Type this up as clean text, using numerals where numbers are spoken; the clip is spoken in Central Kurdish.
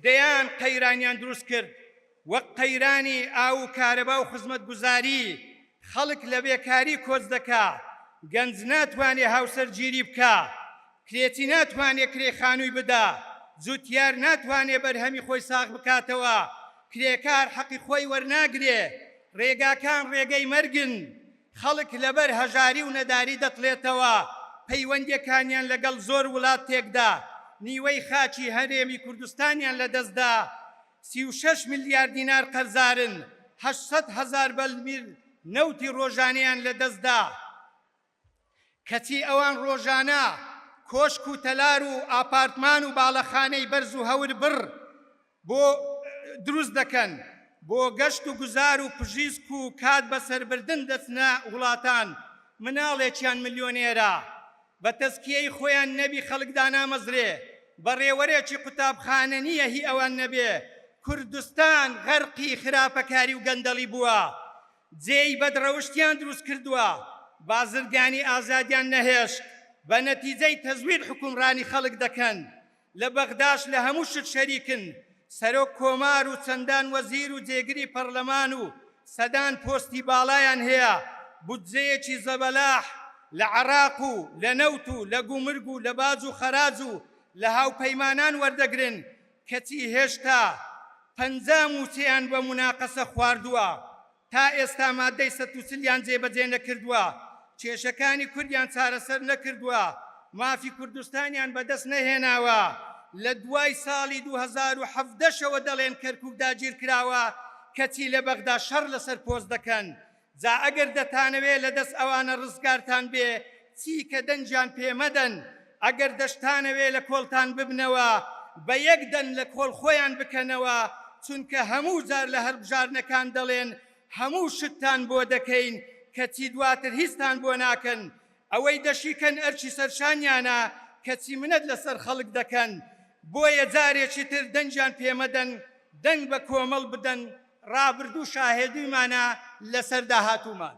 دەیان قەیرانیان دروست کرد وەک قەیرانی ئاو و کارەبا و خزمەتگوزاری. خەڵک لە بێکاری کۆچ دەکا، گەنج ناتوانێ هاوسەرگیری بکە، کرێتی ناتوانێ کرێ خانووی بدا، جوتیار ناتوانێ بەرهەمی خۆی ساغ بکاتەوە، کرێکار حەقی خۆی وەرناگرێ، ڕێگاکان ڕێگەی مەرگن. خەڵک لەبەر هەژاری و نەداری دەتڵێتەوە، پەیوەندیەکانیان لەگەڵ زۆر وڵات تێکدا، نیوەی خاچی هەرێمی کوردستانیان لەدەستدا، 36 ملیار دینار قەرزارن، 800,000 بەرمیل نەوتی ڕۆژانەیان لەدەستدا. کەچی ئەوان ڕۆژانە کۆشک و تەلار و ئاپارتمان و باڵەخانەی بەرز و هەور بڕ بۆ دروست دەکەن، بۆ گەشت و گوزار و پژیسک و کات بەسەربردن دەچنە وڵاتان. مناڵێکیان ملیۆنێرە، بە تەزکیەی خۆیان نەبی خەڵکدا نامەزرێ، بە ڕێوەرێکی قوتابخانە نییە هی ئەوان نەبێ. کوردستان غەرقی خراپەکاری و گەندەڵی بووە، جێی بەدڕەوشتیان دروست کردووە، بازرگانی ئازادیان نەهێشت، بە نەتیجەی تەزویر حکومڕانی خەڵک دەکەن. لە بەغداش لە هەموو شت شەریکن، سەرۆک کۆمار و چەندان وەزیر و جێگری پەرلەمان و سەدان پۆستی باڵایان هەیە. بودجەیەکی زەبەلاح لە عێراق و لە نەوت و لە گومرگ و لە باج و خەراج و لە هاوپەیمانان وەردەگرن، کەچی هێشتا 50 موچەیان بە مناقەسە خواردووە، تا ئێستا مادەی 140یان جێبەجێ نەکردووە، کێشەکانی کوردیان چارەسەر نەکردووە، مافی کوردستانیان بەدەست نەهێناوە. لە دوای ساڵی 2017ەوە دەڵێن کەرکووک داگیر کراوە، کەچی لە بەغدا شەڕ لەسەر پۆست دەکەن. جا ئەگەر دەتانەوێ لەدەست ئەوانە ڕزگارتان بێ، چی کە دەنجیان پێمەدەن، ئەگەر دەشتانەوێ لە کۆڵتان ببنەوە، بە یەک دەن لە کۆڵ خۆیان بکەنەوە، چونکە هەموو جار لە هەڵبژارنەکان دەڵێن هەموو شتتان بۆ دەکەین، کەچی دواتر هیچتان بۆ ناکەن. ئەوەی دەشیکەن ئەرچی سەرشانیانە، کەچی منەت لەسەر خەڵک دەکەن. بۆیە جارێکی تر دەنجیان پێمەدەن، دەنگ بە کۆمەڵ بدەن، ڕابردوو شاهێدیمانە لەسەر داهاتوومان.